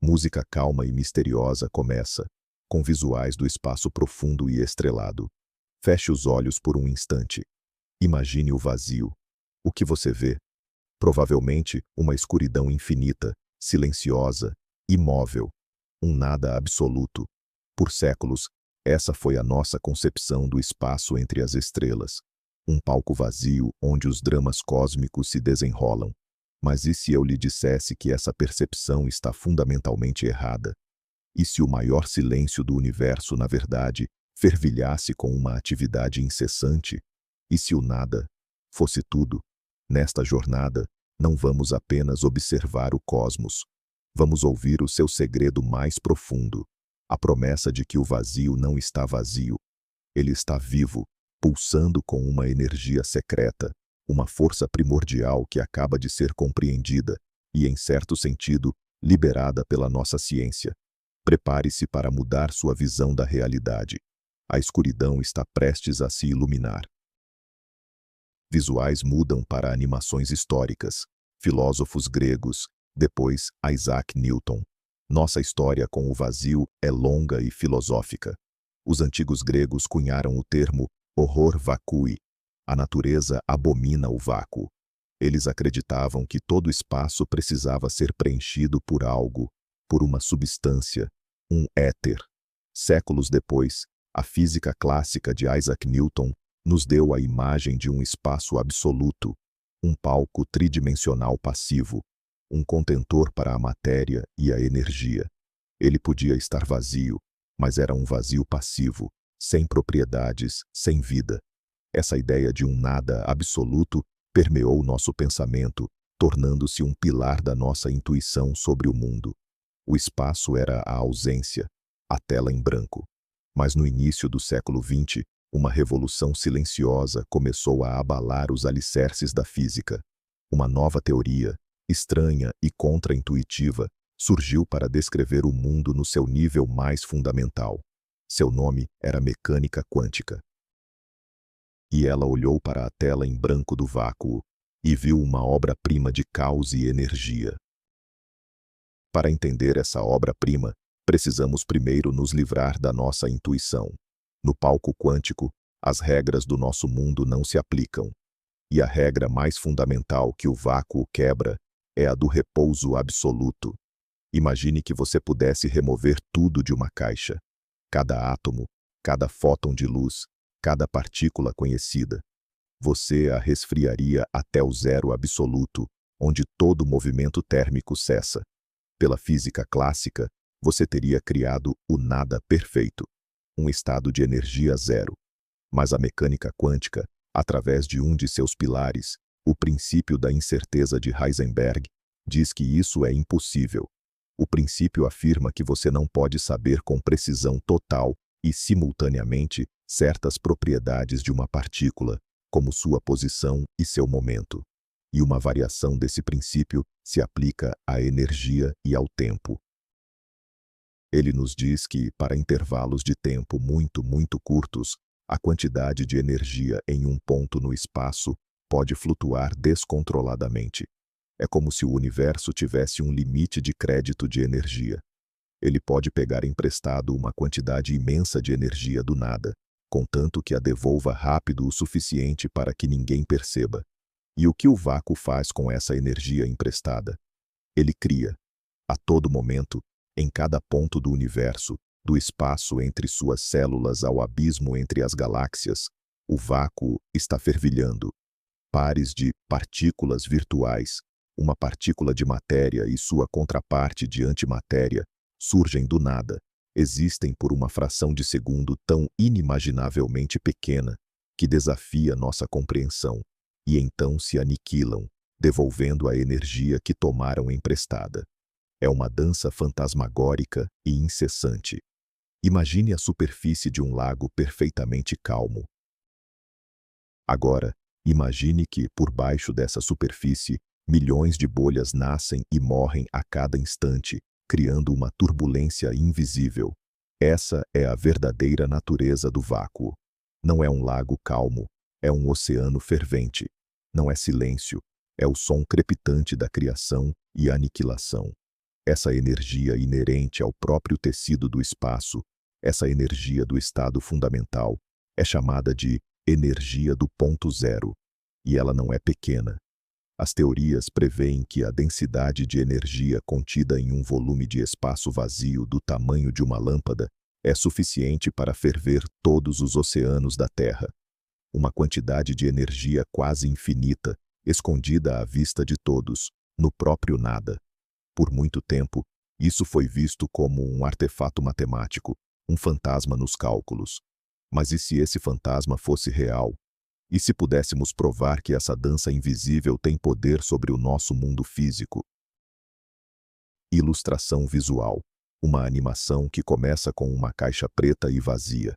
Música calma e misteriosa começa, com visuais do espaço profundo e estrelado. Feche os olhos por um instante. Imagine o vazio. O que você vê? Provavelmente uma escuridão infinita, silenciosa, imóvel. Um nada absoluto. Por séculos, essa foi a nossa concepção do espaço entre as estrelas. Um palco vazio onde os dramas cósmicos se desenrolam. Mas e se eu lhe dissesse que essa percepção está fundamentalmente errada? E se o maior silêncio do universo, na verdade, fervilhasse com uma atividade incessante? E se o nada fosse tudo? Nesta jornada, não vamos apenas observar o cosmos. Vamos ouvir o seu segredo mais profundo. A promessa de que o vazio não está vazio. Ele está vivo, pulsando com uma energia secreta, uma força primordial que acaba de ser compreendida e, em certo sentido, liberada pela nossa ciência. Prepare-se para mudar sua visão da realidade. A escuridão está prestes a se iluminar. Visuais mudam para animações históricas. Filósofos gregos, depois Isaac Newton. Nossa história com o vazio é longa e filosófica. Os antigos gregos cunharam o termo horror vacui. A natureza abomina o vácuo. Eles acreditavam que todo espaço precisava ser preenchido por algo, por uma substância, um éter. Séculos depois, a física clássica de Isaac Newton nos deu a imagem de um espaço absoluto, um palco tridimensional passivo, um contentor para a matéria e a energia. Ele podia estar vazio, mas era um vazio passivo, sem propriedades, sem vida. Essa ideia de um nada absoluto permeou nosso pensamento, tornando-se um pilar da nossa intuição sobre o mundo. O espaço era a ausência, a tela em branco. Mas no início do século XX, uma revolução silenciosa começou a abalar os alicerces da física. Uma nova teoria, estranha e contra-intuitiva, surgiu para descrever o mundo no seu nível mais fundamental. Seu nome era mecânica quântica. E ela olhou para a tela em branco do vácuo e viu uma obra-prima de caos e energia. Para entender essa obra-prima, precisamos primeiro nos livrar da nossa intuição. No palco quântico, as regras do nosso mundo não se aplicam. E a regra mais fundamental que o vácuo quebra é a do repouso absoluto. Imagine que você pudesse remover tudo de uma caixa. Cada átomo, cada fóton de luz, cada partícula conhecida. Você a resfriaria até o zero absoluto, onde todo movimento térmico cessa. Pela física clássica, você teria criado o nada perfeito, um estado de energia zero. Mas a mecânica quântica, através de um de seus pilares, o princípio da incerteza de Heisenberg, diz que isso é impossível. O princípio afirma que você não pode saber com precisão total e, simultaneamente, certas propriedades de uma partícula, como sua posição e seu momento. E uma variação desse princípio se aplica à energia e ao tempo. Ele nos diz que, para intervalos de tempo muito curtos, a quantidade de energia em um ponto no espaço pode flutuar descontroladamente. É como se o universo tivesse um limite de crédito de energia. Ele pode pegar emprestado uma quantidade imensa de energia do nada, contanto que a devolva rápido o suficiente para que ninguém perceba. E o que o vácuo faz com essa energia emprestada? Ele cria, a todo momento, em cada ponto do universo, do espaço entre suas células ao abismo entre as galáxias, o vácuo está fervilhando. Pares de partículas virtuais, uma partícula de matéria e sua contraparte de antimatéria, surgem do nada, existem por uma fração de segundo tão inimaginavelmente pequena que desafia nossa compreensão, e então se aniquilam, devolvendo a energia que tomaram emprestada. É uma dança fantasmagórica e incessante. Imagine a superfície de um lago perfeitamente calmo. Agora, imagine que, por baixo dessa superfície, milhões de bolhas nascem e morrem a cada instante, criando uma turbulência invisível. Essa é a verdadeira natureza do vácuo. Não é um lago calmo, é um oceano fervente. Não é silêncio, é o som crepitante da criação e aniquilação. Essa energia inerente ao próprio tecido do espaço, essa energia do estado fundamental, é chamada de energia do ponto zero, e ela não é pequena. As teorias preveem que a densidade de energia contida em um volume de espaço vazio do tamanho de uma lâmpada é suficiente para ferver todos os oceanos da Terra. Uma quantidade de energia quase infinita, escondida à vista de todos, no próprio nada. Por muito tempo, isso foi visto como um artefato matemático, um fantasma nos cálculos. Mas e se esse fantasma fosse real? E se pudéssemos provar que essa dança invisível tem poder sobre o nosso mundo físico? Ilustração visual. Uma animação que começa com uma caixa preta e vazia.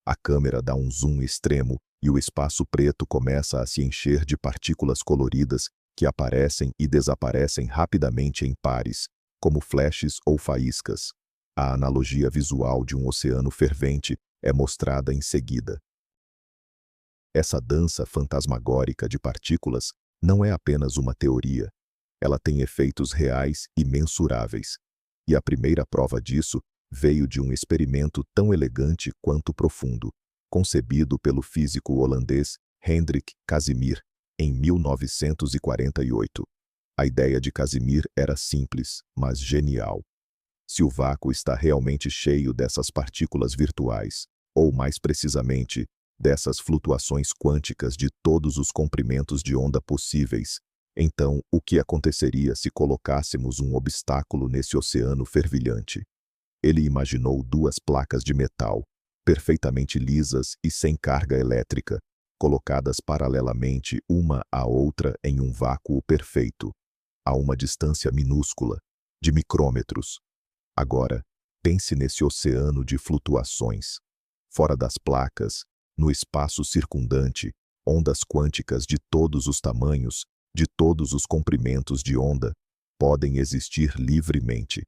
A câmera dá um zoom extremo e o espaço preto começa a se encher de partículas coloridas que aparecem e desaparecem rapidamente em pares, como flashes ou faíscas. A analogia visual de um oceano fervente é mostrada em seguida. Essa dança fantasmagórica de partículas não é apenas uma teoria. Ela tem efeitos reais e mensuráveis. E a primeira prova disso veio de um experimento tão elegante quanto profundo, concebido pelo físico holandês Hendrik Casimir, em 1948. A ideia de Casimir era simples, mas genial. Se o vácuo está realmente cheio dessas partículas virtuais, ou mais precisamente, dessas flutuações quânticas de todos os comprimentos de onda possíveis, então o que aconteceria se colocássemos um obstáculo nesse oceano fervilhante? Ele imaginou duas placas de metal, perfeitamente lisas e sem carga elétrica, colocadas paralelamente uma à outra em um vácuo perfeito, a uma distância minúscula, de micrômetros. Agora, pense nesse oceano de flutuações. Fora das placas, no espaço circundante, ondas quânticas de todos os tamanhos, de todos os comprimentos de onda, podem existir livremente.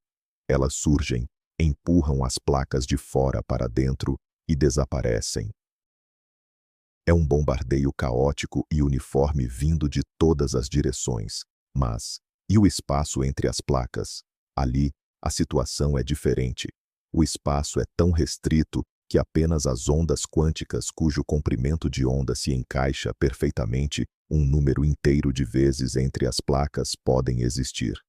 Elas surgem, empurram as placas de fora para dentro e desaparecem. É um bombardeio caótico e uniforme vindo de todas as direções. Mas, e o espaço entre as placas? Ali, a situação é diferente. O espaço é tão restrito que apenas as ondas quânticas cujo comprimento de onda se encaixa perfeitamente um número inteiro de vezes entre as placas podem existir.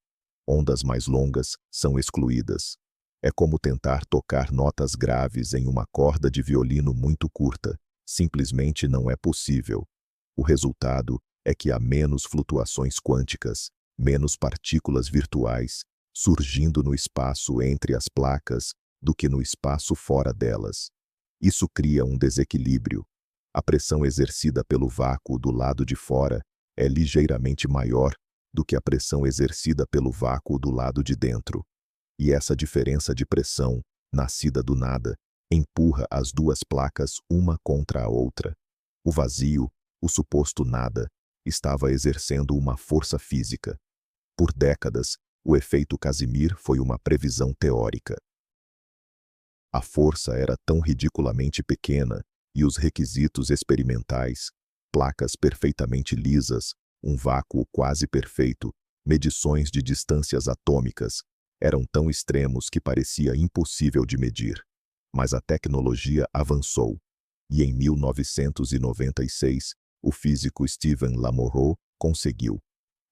Ondas mais longas são excluídas. É como tentar tocar notas graves em uma corda de violino muito curta. Simplesmente não é possível. O resultado é que há menos flutuações quânticas, menos partículas virtuais, surgindo no espaço entre as placas do que no espaço fora delas. Isso cria um desequilíbrio. A pressão exercida pelo vácuo do lado de fora é ligeiramente maior do que a pressão exercida pelo vácuo do lado de dentro. E essa diferença de pressão, nascida do nada, empurra as duas placas uma contra a outra. O vazio, o suposto nada, estava exercendo uma força física. Por décadas, o efeito Casimir foi uma previsão teórica. A força era tão ridiculamente pequena e os requisitos experimentais, placas perfeitamente lisas, um vácuo quase perfeito, medições de distâncias atômicas, eram tão extremos que parecia impossível de medir. Mas a tecnologia avançou, e em 1996, o físico Stephen Lamoureau conseguiu.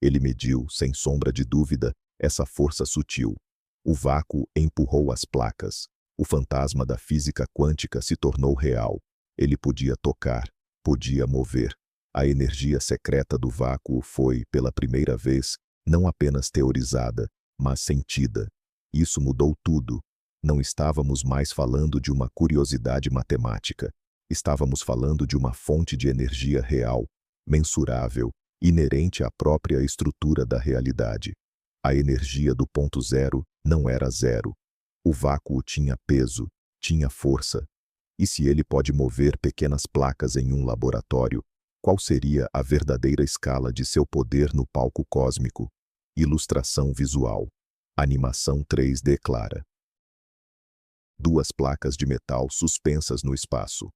Ele mediu, sem sombra de dúvida, essa força sutil. O vácuo empurrou as placas. O fantasma da física quântica se tornou real. Ele podia tocar, podia mover. A energia secreta do vácuo foi, pela primeira vez, não apenas teorizada, mas sentida. Isso mudou tudo. Não estávamos mais falando de uma curiosidade matemática. Estávamos falando de uma fonte de energia real, mensurável, inerente à própria estrutura da realidade. A energia do ponto zero não era zero. O vácuo tinha peso, tinha força. E se ele pode mover pequenas placas em um laboratório, qual seria a verdadeira escala de seu poder no palco cósmico? Ilustração visual. Animação 3D clara. Duas placas de metal suspensas no espaço.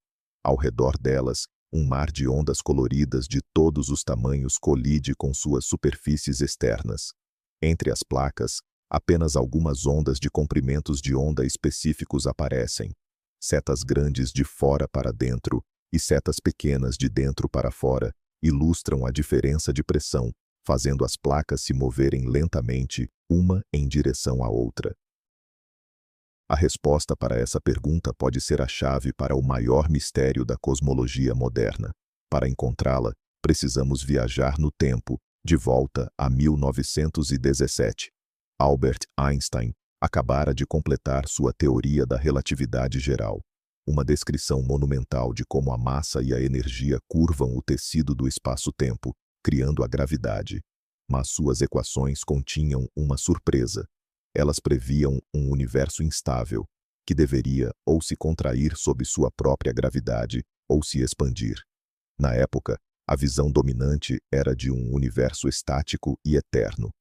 Ao redor delas, um mar de ondas coloridas de todos os tamanhos colide com suas superfícies externas. Entre as placas, Apenas algumas ondas de comprimentos de onda específicos aparecem. Setas grandes de fora para dentro e setas pequenas de dentro para fora ilustram a diferença de pressão, fazendo as placas se moverem lentamente, uma em direção à outra. A resposta para essa pergunta pode ser a chave para o maior mistério da cosmologia moderna. Para encontrá-la, precisamos viajar no tempo, de volta a 1917. Albert Einstein acabara de completar sua teoria da relatividade geral, uma descrição monumental de como a massa e a energia curvam o tecido do espaço-tempo, criando a gravidade. Mas suas equações continham uma surpresa. Elas previam um universo instável, que deveria ou se contrair sob sua própria gravidade ou se expandir. Na época, a visão dominante era de um universo estático e eterno.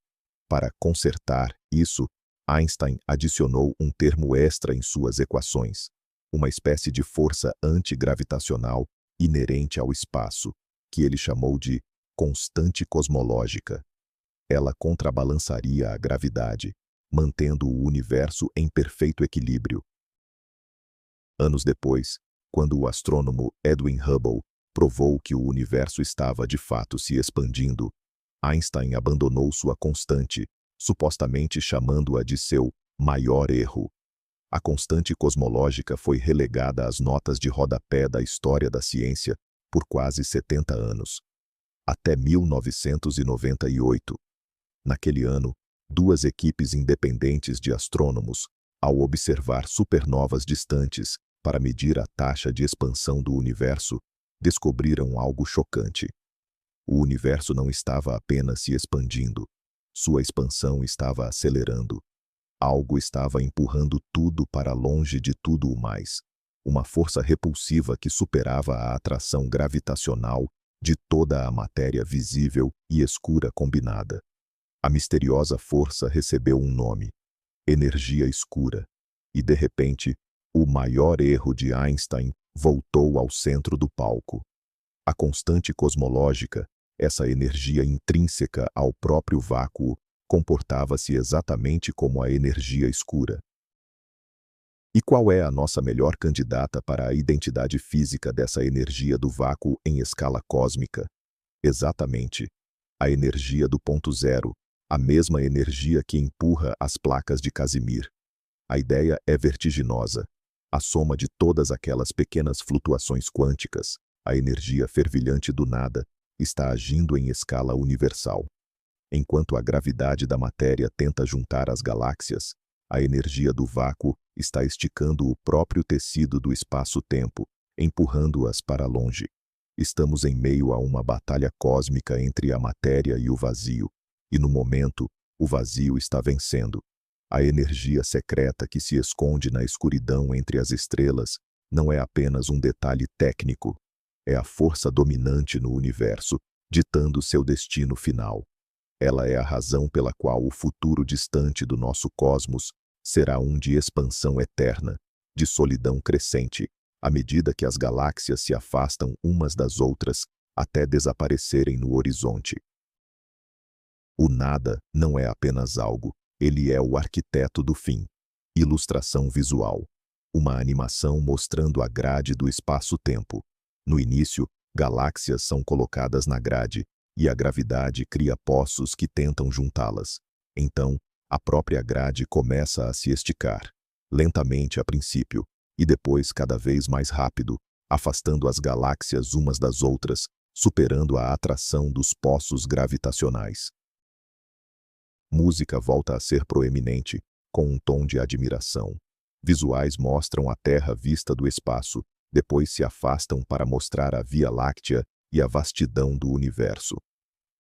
Para consertar isso, Einstein adicionou um termo extra em suas equações, uma espécie de força antigravitacional inerente ao espaço, que ele chamou de constante cosmológica. Ela contrabalançaria a gravidade, mantendo o universo em perfeito equilíbrio. Anos depois, quando o astrônomo Edwin Hubble provou que o universo estava de fato se expandindo, Einstein abandonou sua constante, supostamente chamando-a de seu maior erro. A constante cosmológica foi relegada às notas de rodapé da história da ciência por quase 70 anos. Até 1998. Naquele ano, duas equipes independentes de astrônomos, ao observar supernovas distantes para medir a taxa de expansão do universo, descobriram algo chocante. O universo não estava apenas se expandindo, sua expansão estava acelerando. Algo estava empurrando tudo para longe de tudo o mais. Uma força repulsiva que superava a atração gravitacional de toda a matéria visível e escura combinada. A misteriosa força recebeu um nome: energia escura. E, de repente, o maior erro de Einstein voltou ao centro do palco. A constante cosmológica, essa energia intrínseca ao próprio vácuo, comportava-se exatamente como a energia escura. E qual é a nossa melhor candidata para a identidade física dessa energia do vácuo em escala cósmica? Exatamente, a energia do ponto zero, a mesma energia que empurra as placas de Casimir. A ideia é vertiginosa. A soma de todas aquelas pequenas flutuações quânticas, a energia fervilhante do nada, está agindo em escala universal. Enquanto a gravidade da matéria tenta juntar as galáxias, a energia do vácuo está esticando o próprio tecido do espaço-tempo, empurrando-as para longe. Estamos em meio a uma batalha cósmica entre a matéria e o vazio, e no momento, o vazio está vencendo. A energia secreta que se esconde na escuridão entre as estrelas não é apenas um detalhe técnico, é a força dominante no universo, ditando seu destino final. Ela é a razão pela qual o futuro distante do nosso cosmos será um de expansão eterna, de solidão crescente, à medida que as galáxias se afastam umas das outras até desaparecerem no horizonte. O nada não é apenas algo, ele é o arquiteto do fim. Ilustração visual. Uma animação mostrando a grade do espaço-tempo. No início, galáxias são colocadas na grade, e a gravidade cria poços que tentam juntá-las. Então, a própria grade começa a se esticar, lentamente a princípio, e depois cada vez mais rápido, afastando as galáxias umas das outras, superando a atração dos poços gravitacionais. Música volta a ser proeminente, com um tom de admiração. Visuais mostram a Terra vista do espaço, depois se afastam para mostrar a Via Láctea e a vastidão do universo.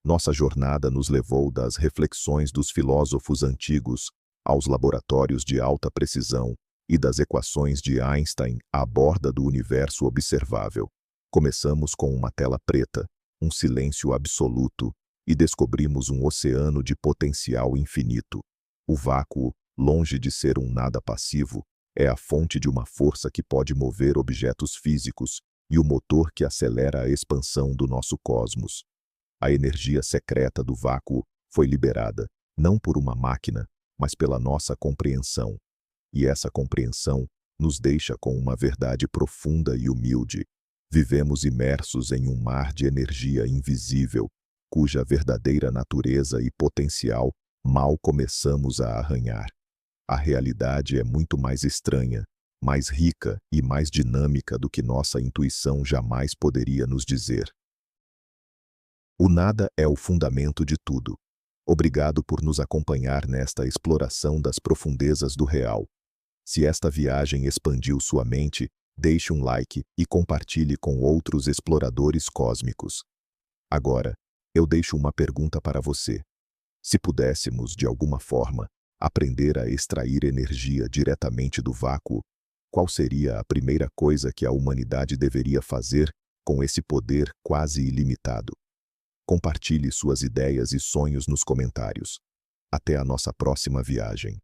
Nossa jornada nos levou das reflexões dos filósofos antigos aos laboratórios de alta precisão e das equações de Einstein à borda do universo observável. Começamos com uma tela preta, um silêncio absoluto, e descobrimos um oceano de potencial infinito. O vácuo, longe de ser um nada passivo, é a fonte de uma força que pode mover objetos físicos e o motor que acelera a expansão do nosso cosmos. A energia secreta do vácuo foi liberada, não por uma máquina, mas pela nossa compreensão. E essa compreensão nos deixa com uma verdade profunda e humilde. Vivemos imersos em um mar de energia invisível, cuja verdadeira natureza e potencial mal começamos a arranhar. A realidade é muito mais estranha, mais rica e mais dinâmica do que nossa intuição jamais poderia nos dizer. O nada é o fundamento de tudo. Obrigado por nos acompanhar nesta exploração das profundezas do real. Se esta viagem expandiu sua mente, deixe um like e compartilhe com outros exploradores cósmicos. Agora, eu deixo uma pergunta para você. Se pudéssemos, de alguma forma, aprender a extrair energia diretamente do vácuo, qual seria a primeira coisa que a humanidade deveria fazer com esse poder quase ilimitado? Compartilhe suas ideias e sonhos nos comentários. Até a nossa próxima viagem.